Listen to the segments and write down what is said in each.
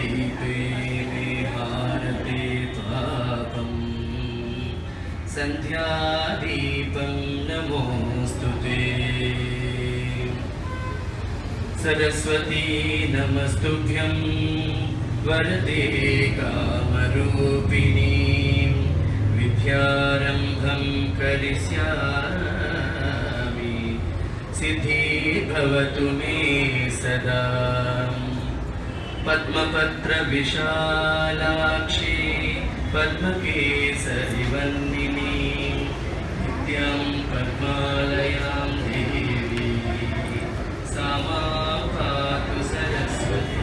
दीपे त्वापं सन्ध्यादीपं नमोऽस्तुते सरस्वती नमस्तुभ्यं वरदे कामरूपिणी विद्यारम्भं करिष्यामि सिद्धि भवतु मे सदा पद्मपत्रविशालाक्षी पद्मकेसरिवन्दिनी नित्यं पद्मालयां देवी सा मां पातु सरस्वती।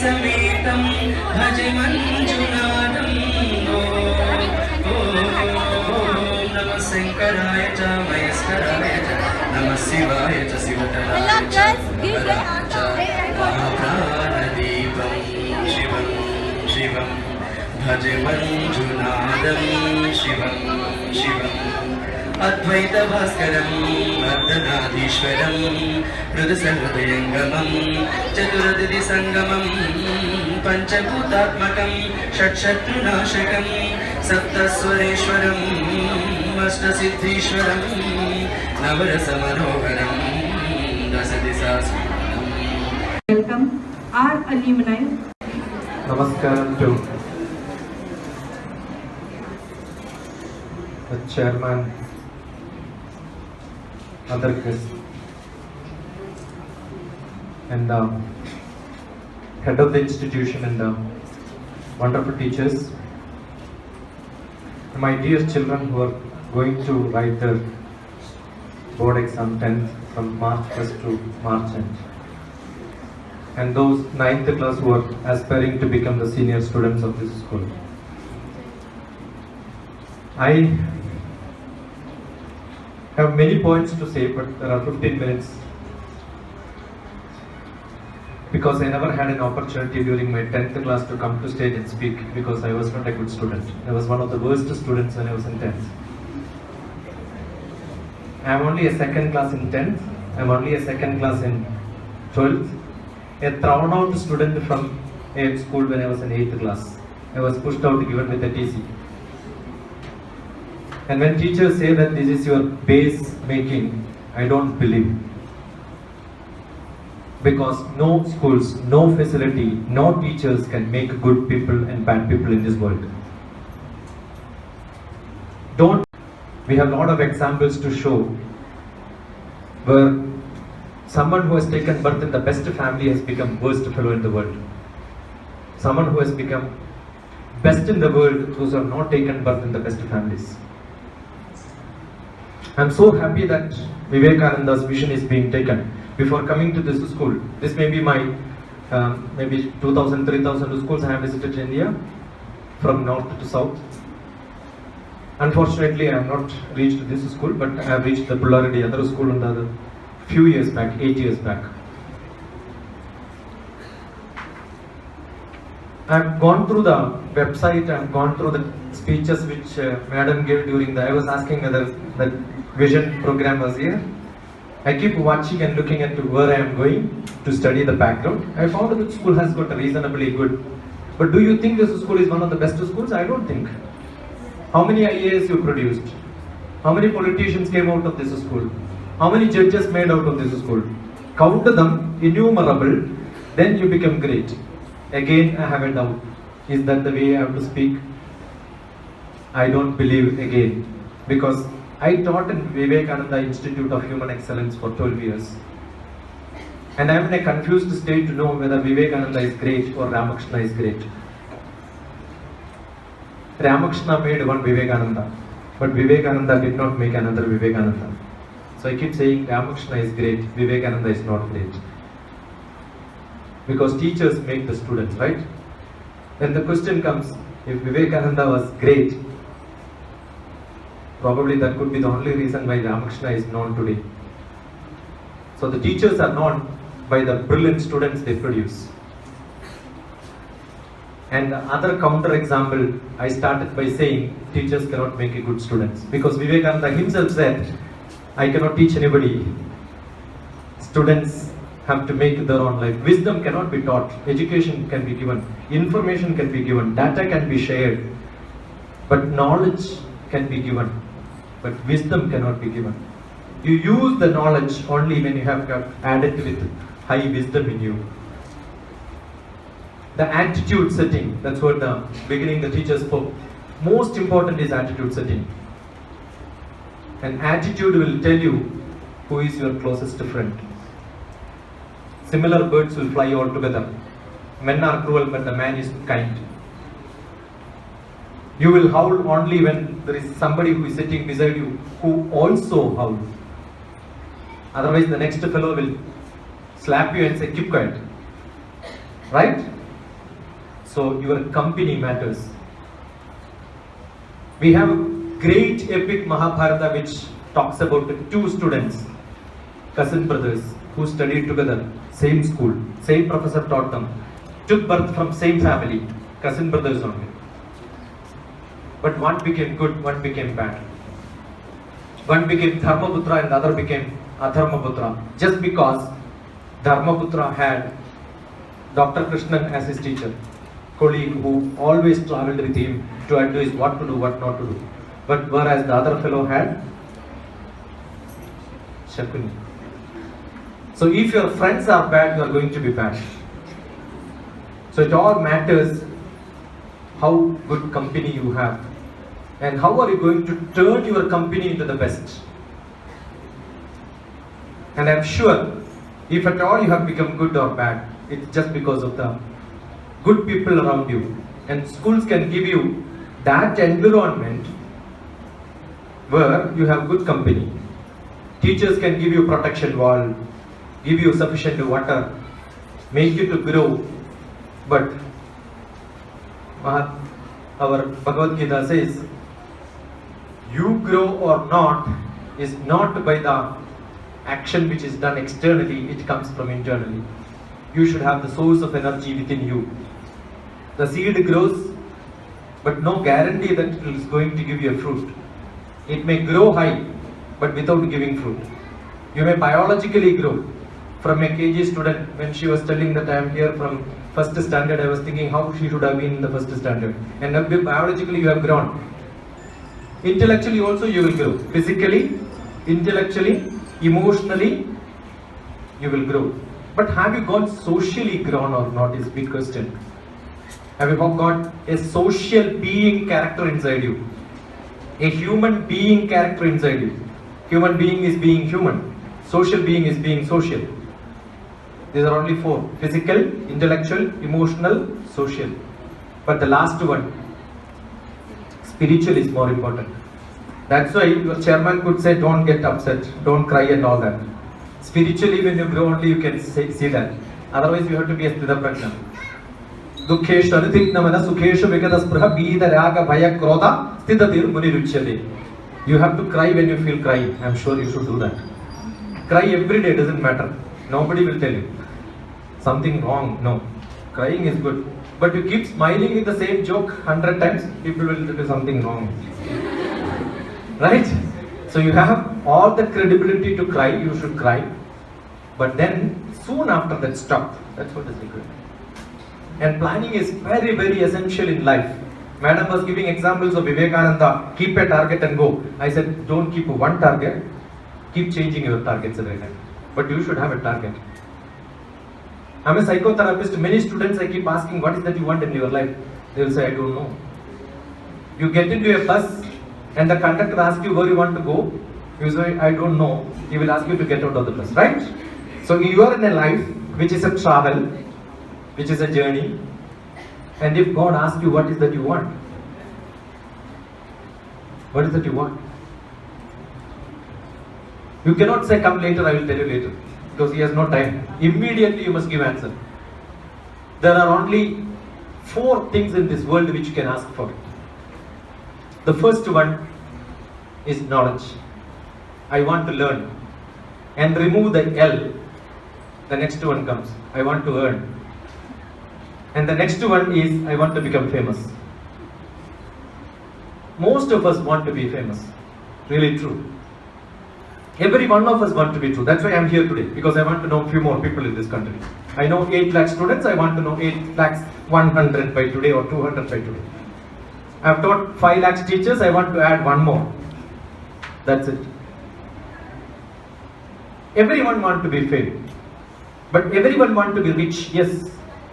समेतं भज मंजुनाथं नमः शंकराय च महेश्वराय च नमः शिवाय च शिवतराय च महाप्राणदीपं शिवं शिवं भज मंजुनाथं शिवं शिवम् अद्वैत भास्करम् अर्धनाथीश्वरं हृदसहृदयङ्गमं चतुरदिति संगमं पंचभूतात्मकं षट्शत्रुनाशकं सप्तस्वरेश्वरम् अष्टसिद्धीश्वरं नवरसमनोहरं दशदिशास्वरम्। Welcome our alumni. Namaskaram to the chairman, other guests, and the head of the institution and the wonderful teachers, my dear children who are going to write their board exam 10th from March 1st to March end, and those 9th class who are aspiring to become the senior students of this school. I have many points to say, but there are 15 minutes because I never had an opportunity during my 10th class to come to stage and speak because I was not a good student. I was one of the worst students when I was in 10th. I am only a second class in 10th. I am only a second class in 12th. A thrown out student from a school when I was in 8th class. I was pushed out given with a TC. And when teachers say that this is your base making, I don't believe. Because no schools, no facility, no teachers can make good people and bad people in this world. We have a lot of examples to show where someone who has taken birth in the best family has become worst fellow in the world. Someone who has become best in the world, those who have not taken birth in the best families. I am so happy that Vivekananda's vision is being taken. Before coming to this school, this may be my maybe 2,000, 3,000 schools I have visited in India, from north to south. Unfortunately, I have not reached this school, but I have reached the pulla-reddy other school in the few years back, 8 years back. I have gone through the website, I have gone through the speeches which Madam gave during I was asking whether the vision program was here. I keep watching and looking at where I am going to study the background. I found that the school has got a reasonably good. But do you think this school is one of the best schools? I don't think. How many IAS you produced? How many politicians came out of this school? How many judges made out of this school? Count them, innumerable, then you become great. Again, I have a doubt. Is that the way I have to speak? I don't believe again. Because I taught in Vivekananda Institute of Human Excellence for 12 years. And I am in a confused state to know whether Vivekananda is great or Ramakrishna is great. Ramakrishna made one Vivekananda, but Vivekananda did not make another Vivekananda. So I keep saying Ramakrishna is great, Vivekananda is not great. Because teachers make the students, right? Then the question comes, if Vivekananda was great, probably that could be the only reason why Ramakrishna is known today. So the teachers are known by the brilliant students they produce. And the other counter example, I started by saying teachers cannot make a good students. Because Vivekananda himself said, I cannot teach anybody. Students have to make their own life. Wisdom cannot be taught. Education can be given. Information can be given. Data can be shared. But knowledge can be given. But wisdom cannot be given. You use the knowledge only when you have got added with high wisdom in you. The attitude setting, that's what the beginning the teacher spoke. Most important is attitude setting. And attitude will tell you who is your closest friend. Similar birds will fly all together. Men are cruel, but the man is kind. You will howl only when there is somebody who is sitting beside you who also howls. Otherwise, the next fellow will slap you and say, keep quiet. Right? So, your company matters. We have a great epic Mahabharata which talks about the two students, cousin brothers, who studied together, same school, same professor taught them, took birth from same family, cousin brothers only. But one became good, one became bad. One became Dharmaputra and the other became Adharmaputra. Just because Dharmaputra had Dr. Krishnan as his teacher, colleague who always traveled with him to advise what to do, what not to do. But whereas the other fellow had Shakuni. So if your friends are bad, you are going to be bad. So it all matters how good company you have. And how are you going to turn your company into the best? And I'm sure, if at all you have become good or bad, it's just because of the good people around you. And schools can give you that environment where you have good company. Teachers can give you protection wall, give you sufficient water, make you to grow. But our Bhagavad Gita says, you grow or not is not by the action which is done externally, it comes from internally. You should have the source of energy within you. The seed grows, but no guarantee that it is going to give you a fruit. It may grow high, but without giving fruit. You may biologically grow. From a KG student, when she was telling that I am here from first standard, I was thinking how she should have been in the first standard. And biologically you have grown. Intellectually also you will grow. Physically, intellectually, emotionally, you will grow. But have you got socially grown or not is big question. Have you got a social being character inside you? A human being character inside you. Human being is being human. Social being is being social. These are only four. Physical, intellectual, emotional, social. But the last one, spiritual is more important. That's why your chairman could say, don't get upset, don't cry and all that. Spiritually, when you grow only, you can see that. Otherwise, you have to be a Sthita Prajna. Dukheshu anuthignamana sukheshu vigadaspruha bhida raga bhaya krodha sthitatir muniruchyate. You have to cry when you feel crying. I'm sure you should do that. Cry every day, doesn't matter. Nobody will tell you. Something wrong, no. Crying is good. But you keep smiling with the same joke 100 times, people will tell you something wrong. Right? So you have all the credibility to cry, you should cry. But then, soon after that, stop. That's what is secret. And planning is very, very essential in life. Madam was giving examples of Vivekananda, keep a target and go. I said, don't keep one target, keep changing your targets every time. But you should have a target. I'm a psychotherapist. Many students I keep asking, what is that you want in your life? They will say, I don't know. You get into a bus and the conductor asks you where you want to go. You say, I don't know. He will ask you to get out of the bus, right? So you are in a life which is a travel, which is a journey. And if God asks you, what is that you want? What is that you want? You cannot say, come later, I will tell you later, because he has no time. Immediately you must give answer. There are only 4 things in this world which you can ask for. The first one is knowledge. I want to learn. And remove the L. The next one comes. I want to earn. And the next one is, I want to become famous. Most of us want to be famous. Really true. Every one of us want to be true. That's why I'm here today, because I want to know a few more people in this country. I know 8 lakh students, I want to know 8 lakhs 100 by today or 200 by today. I've taught 5 lakhs teachers, I want to add 1 more. That's it. Everyone wants to be famous. But everyone wants to be rich, yes.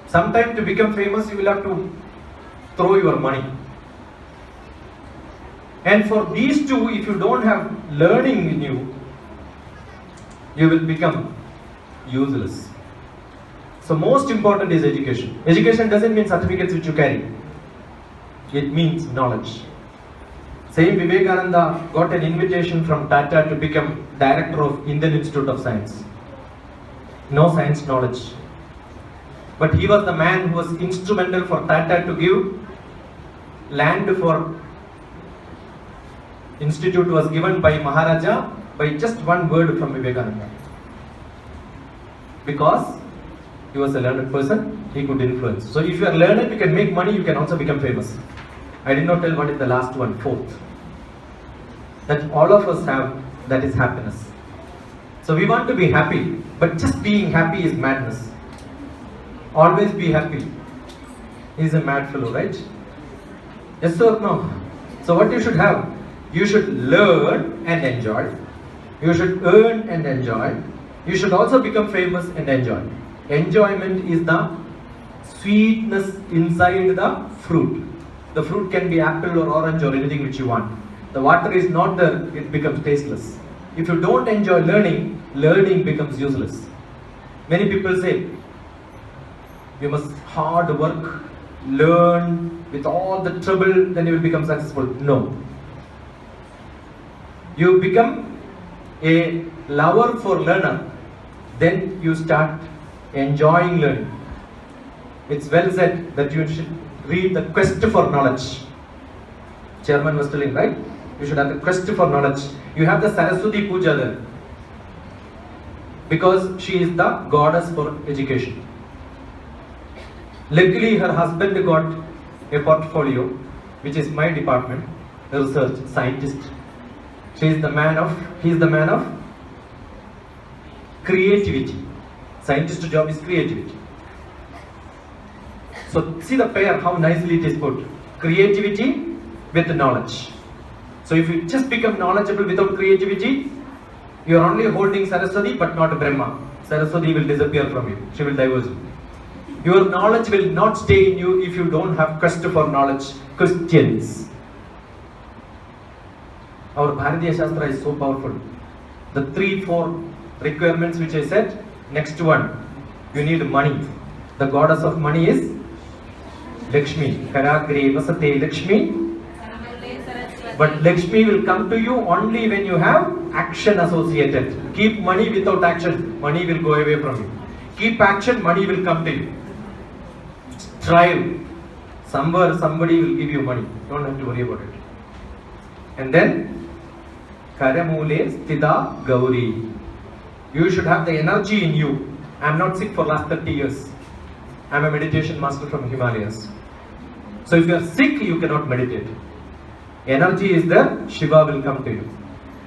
Sometime to become famous, you will have to throw your money. And for these two, if you don't have learning in you, you will become useless. So most important is education. Education doesn't mean certificates which you carry. It means knowledge. Same Vivekananda got an invitation from Tata to become director of Indian Institute of Science. No science knowledge. But he was the man who was instrumental for Tata to give land for institute was given by Maharaja by just 1 word from Vivekananda. Because he was a learned person, he could influence. So if you are learned, you can make money, you can also become famous. I did not tell what is the last one, 4th. That all of us have, that is happiness. So we want to be happy, but just being happy is madness. Always be happy. He is a mad fellow, right? Yes or no? So what you should have? You should learn and enjoy. You should earn and enjoy. You should also become famous and enjoy. Enjoyment is the sweetness inside the fruit. The fruit can be apple or orange or anything which you want. The water is not there, it becomes tasteless. If you don't enjoy learning, learning becomes useless. Many people say, you must hard work, learn with all the trouble, then you will become successful. No. You become a lover for learner, then you start enjoying learning. It's well said that you should read The Quest for Knowledge. Chairman was telling, right? You should have the quest for knowledge. You have the Saraswati Puja there, because she is the goddess for education. Luckily, her husband got a portfolio, which is my department, research, scientist. He is the man of creativity. Scientist job is creativity. So see the pair, how nicely it is put. Creativity with knowledge. So if you just become knowledgeable without creativity, you are only holding Saraswati but not Brahma. Saraswati will disappear from you. She will divorce you. Your knowledge will not stay in you if you don't have quest for knowledge. Questions. Our Bharatiya Shastra is so powerful. The 3-4 requirements which I said, next one, you need money. The goddess of money is Lakshmi. Karagre vasate Lakshmi. But Lakshmi will come to you only when you have action associated. Keep money without action, money will go away from you. Keep action, money will come to you. Strive. Somewhere somebody will give you money. Don't have to worry about it. And then, Karamule Sthita Gauri. You should have the energy in you. I am not sick for last 30 years. I am a meditation master from Himalayas. So if you are sick, you cannot meditate. Energy is there, Shiva will come to you.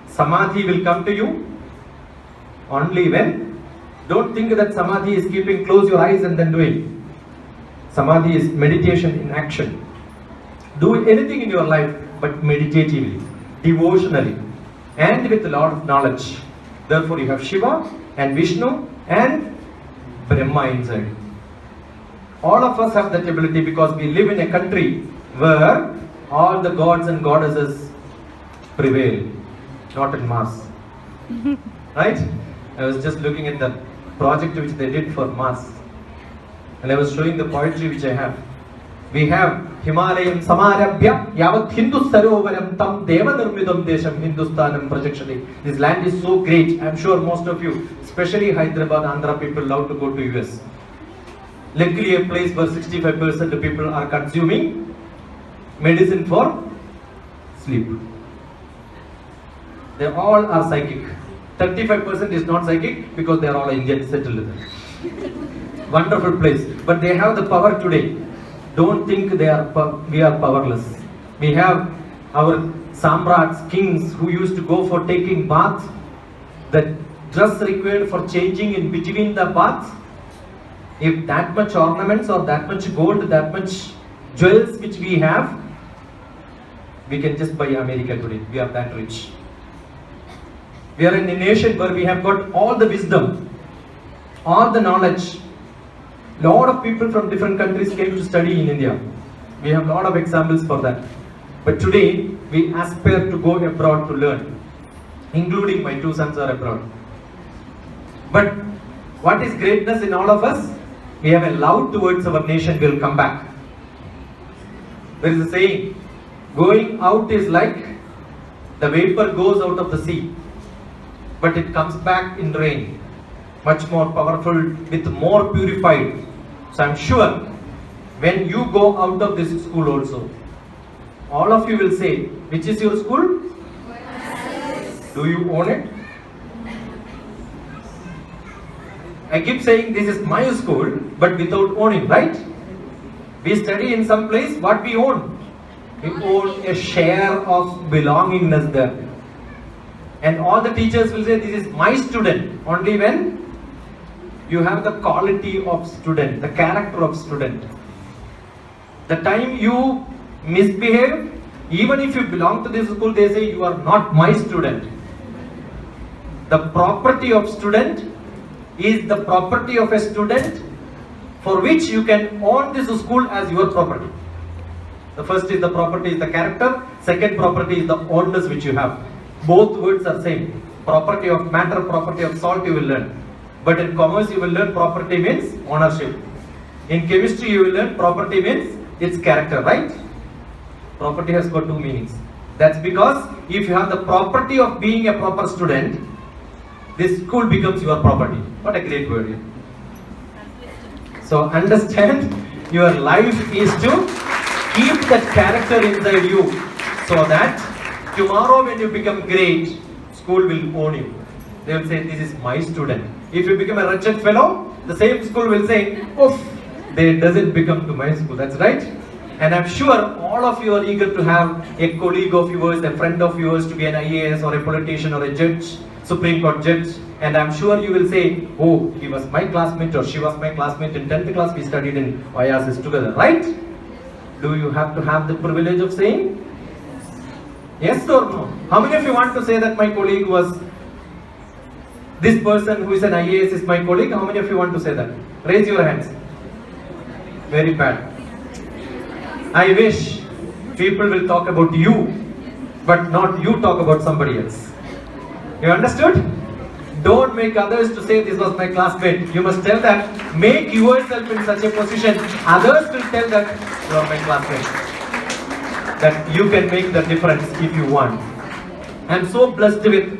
Samadhi will come to you only when, don't think that Samadhi is keeping close your eyes and then doing. Samadhi is meditation in action. Do anything in your life, but meditatively, devotionally, and with a lot of knowledge. Therefore you have Shiva and Vishnu and Brahma inside. All of us have that ability because we live in a country where all the gods and goddesses prevail, not in Mars. Right? I was just looking at the project which they did for Mars, and I was showing the poetry which I have. We have Himalayam Samarabhya Yavat Hindu Sarovaram Tam Deva Nirmidam Desham Hindustanam Prajakshati. This land is so great. I'm sure most of you, especially Hyderabad, Andhra people, love to go to US. Luckily, a place where 65% of people are consuming medicine for sleep. They all are psychic. 35% is not psychic because they are all Indian settled there. Wonderful place. But they have the power today. Don't think we are powerless. We have our samrats, kings who used to go for taking bath. The dress required for changing in between the baths. If that much ornaments or that much gold, that much jewels which we have, we can just buy America today. We are that rich. We are in a nation where we have got all the wisdom, all the knowledge. Lot of people from different countries came to study in India. We have a lot of examples for that. But today, we aspire to go abroad to learn. Including my two sons are abroad. But what is greatness in all of us? We have a love towards our nation, will come back. There is a saying, going out is like the vapor goes out of the sea, but it comes back in rain, much more powerful, with more purified. So I'm sure when you go out of this school also, all of you will say, which is your school? OASIS. Do you own it? I keep saying this is my school, but without owning, right? We study in some place, what we own? We own a share of belongingness there. And all the teachers will say, this is my student, only when you have the quality of student, the character of student. The time you misbehave, even if you belong to this school, they say you are not my student. The property of student is the property of a student for which you can own this school as your property. The first is the property is the character, second property is the ownness which you have. Both words are same. Property of matter, property of salt you will learn. But in commerce you will learn property means ownership. In chemistry you will learn property means its character, right? Property has got two meanings. That's because if you have the property of being a proper student, this school becomes your property. What a great word. So understand, your life is to keep that character inside you, so that tomorrow when you become great, school will own you. They will say, this is my student. If you become a wretched fellow, the same school will say, oof, they doesn't become to my school. That's right. And I'm sure all of you are eager to have a colleague of yours, a friend of yours to be an IAS or a politician or a judge, Supreme Court judge. And I'm sure you will say, oh, he was my classmate or she was my classmate in 10th class, we studied in OASIS together, right? Do you have to have the privilege of saying? Yes or no? How many of you want to say that my colleague was, this person who is an IAS is my colleague? How many of you want to say that? Raise your hands. Very bad. I wish people will talk about you, but not you talk about somebody else. You understood? Don't make others to say this was my classmate. You must tell that, make yourself in such a position, others will tell that you are my classmate. That you can make the difference if you want. I am so blessed with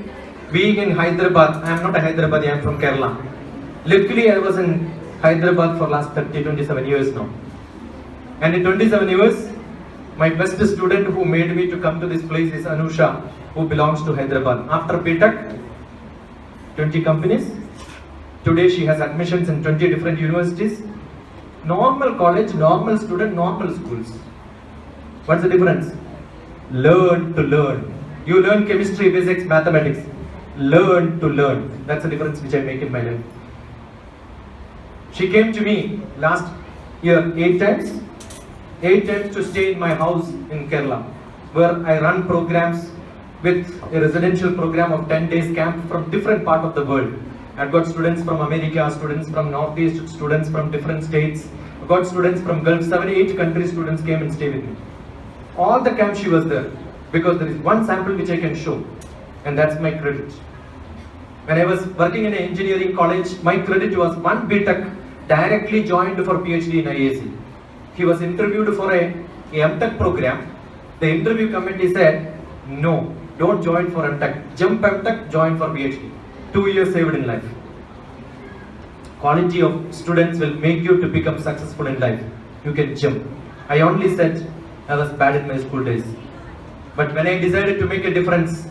being in Hyderabad. I am not a Hyderabadi, I am from Kerala. Luckily I was in Hyderabad for last 27 years now. And in 27 years, my best student who made me to come to this place is Anusha, who belongs to Hyderabad. After BTech, 20 companies. Today she has admissions in 20 different universities. Normal college, normal student, normal schools. What's the difference? Learn to learn. You learn chemistry, physics, mathematics. Learn to learn. That's the difference which I make in my life. She came to me last year 8 times. 8 times to stay in my house in Kerala, where I run programs with a residential program of 10 days camp from different part of the world. I've got students from America, students from Northeast, students from different states. I've got students from Gulf, 7-8 countries students came and stayed with me. All the camp she was there, because there is one sample which I can show, and that's my credit. When I was working in an engineering college, my credit was one BTech directly joined for PhD in IAC. He was interviewed for a a MTech program. The interview committee said, no, don't join for MTech. Jump MTech, join for PhD. 2 years saved in life. Quality of students will make you to become successful in life. You can jump. I only said I was bad in my school days. But when I decided to make a difference,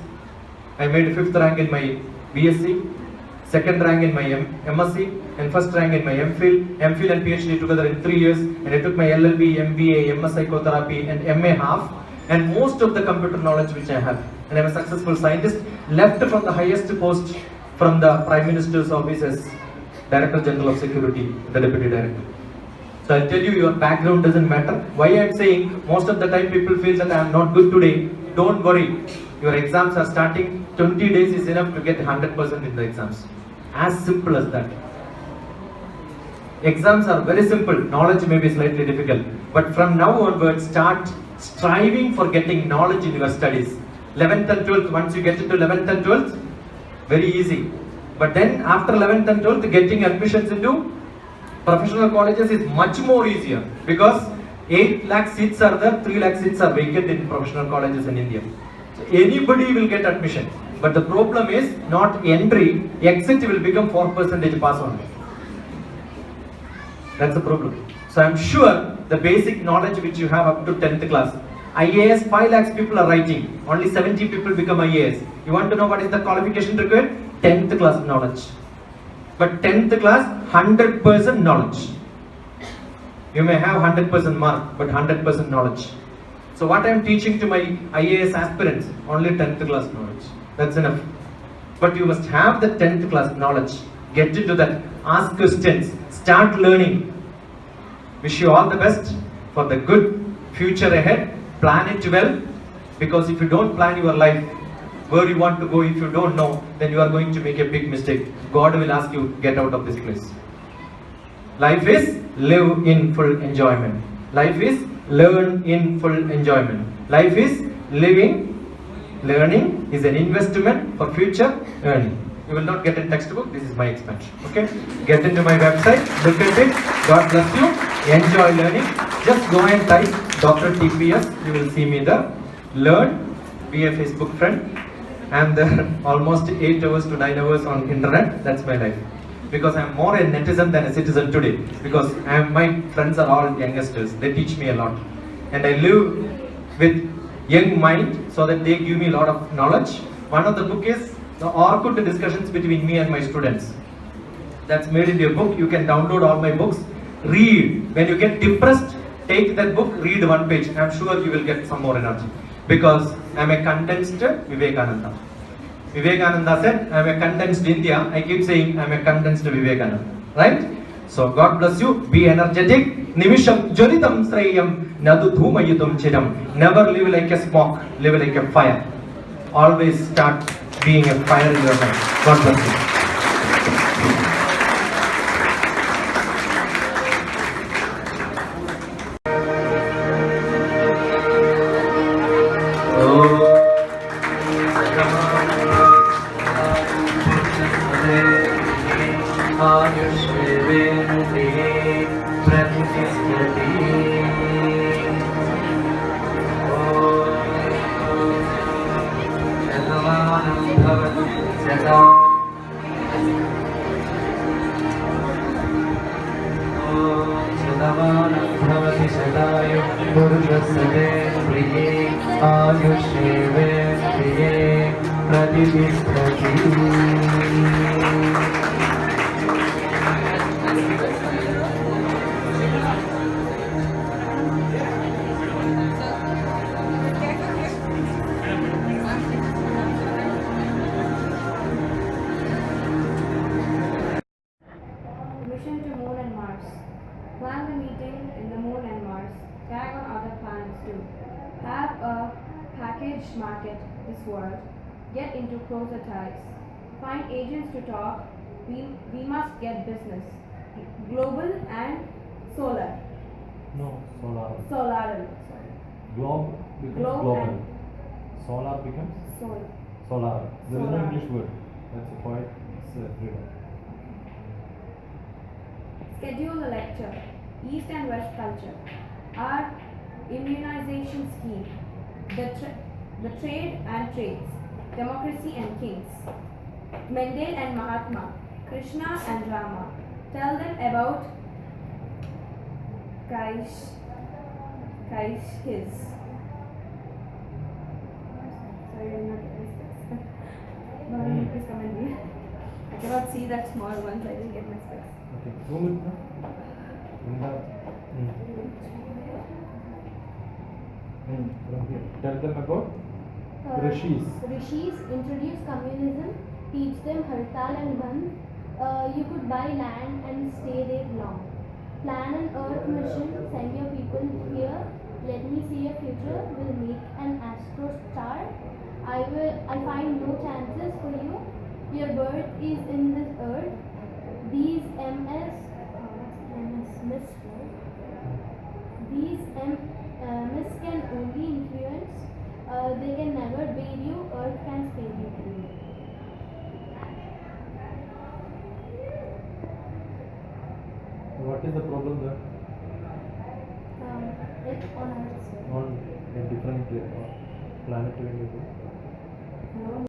I made 5th rank in my BSc, 2nd rank in my MSc, and 1st rank in my MPhil and PhD together in 3 years. And I took my LLB, MBA, MS Psychotherapy, and MA half, and most of the computer knowledge which I have. And I'm a successful scientist, left from the highest post from the Prime Minister's office as Director General of Security, the Deputy Director. So I'll tell you, your background doesn't matter. Why I'm saying, most of the time people feel that I'm not good today. Don't worry. Your exams are starting. 20 days is enough to get 100% in the exams. As simple as that. Exams are very simple. Knowledge may be slightly difficult. But from now onwards, start striving for getting knowledge in your studies. 11th and 12th, once you get into 11th and 12th, very easy. But then after 11th and 12th, getting admissions into professional colleges is much more easier, because 8 lakh seats are there, 3 lakh seats are vacant in professional colleges in India. So anybody will get admission. But the problem is not entry, exit will become 4% pass only. That's the problem. So I'm sure the basic knowledge which you have up to 10th class. IAS, 5 lakhs people are writing. Only 70 people become IAS. You want to know what is the qualification required? 10th class knowledge. But 10th class, 100% knowledge. You may have 100% mark, but 100% knowledge. So what I am teaching to my IAS aspirants, only 10th class knowledge. That's enough. But you must have the 10th class knowledge. Get into that. Ask questions. Start learning. Wish you all the best for the good future ahead. Plan it well. Because if you don't plan your life, where you want to go, if you don't know, then you are going to make a big mistake. God will ask you, get out of this place. Life is live in full enjoyment. Life is learn in full enjoyment. Life is living. Learning is an investment for future earning. You will not get in textbook. This is my expansion. Okay? Get into my website. Look at it. God bless you. Enjoy learning. Just go and type DrTPS. You will see me there. Learn. Be a Facebook friend. I'm there almost 8 hours to 9 hours on internet. That's my life. Because I'm more a netizen than a citizen today. Because my friends are all youngsters. They teach me a lot. And I live with young mind so that they give me a lot of knowledge. One of the book is the Orkut discussions between me and my students. That's made in a book. You can download all my books. Read. When you get depressed, take that book, read one page. I'm sure you will get some more energy. Because I'm a condensed Vivekananda. Vivekananda said, I'm a condensed India. I keep saying I'm a condensed Vivekananda. Right? So God bless you. Be energetic. Nimisham Jyothi-Daan Sreyam Nadu Dhumayudam Chiram. Never live like a smoke. Live like a fire. Always start being a fire in your life. God bless you. Mission to Moon and Mars. Plan the meeting in the Moon and Mars. Tag on other planets too. Have a package market this world. Get into closer ties. Find agents to talk. We must get business. Global and solar. No, solar. Solar. Globe becomes Globe global. and Solar becomes solar. solar. There is no Solar. English word. That's a poet. It's freedom. Schedule a lecture. East and West culture. Our immunization scheme, the trade and trades, democracy and kings, Mendel and Mahatma, Krishna and Rama. Tell them about Kaish his. Sorry, I'm not getting specs. Bhavani, please come and read. I cannot see that small ones, I didn't get my specs. Okay. Zoom it now. From here. Tell them about Rishis. Rishis introduce communism, teach them hartal and bandh. You could buy land and stay there long. Plan an earth mission, send your people here. Let me see your future. Will make an astro star. I find no chances for you. Your birth is in this earth. These MS can only influence. They can never bear you. Earth can spare you. What is the problem there? It's on Earth. On a different planet when you go.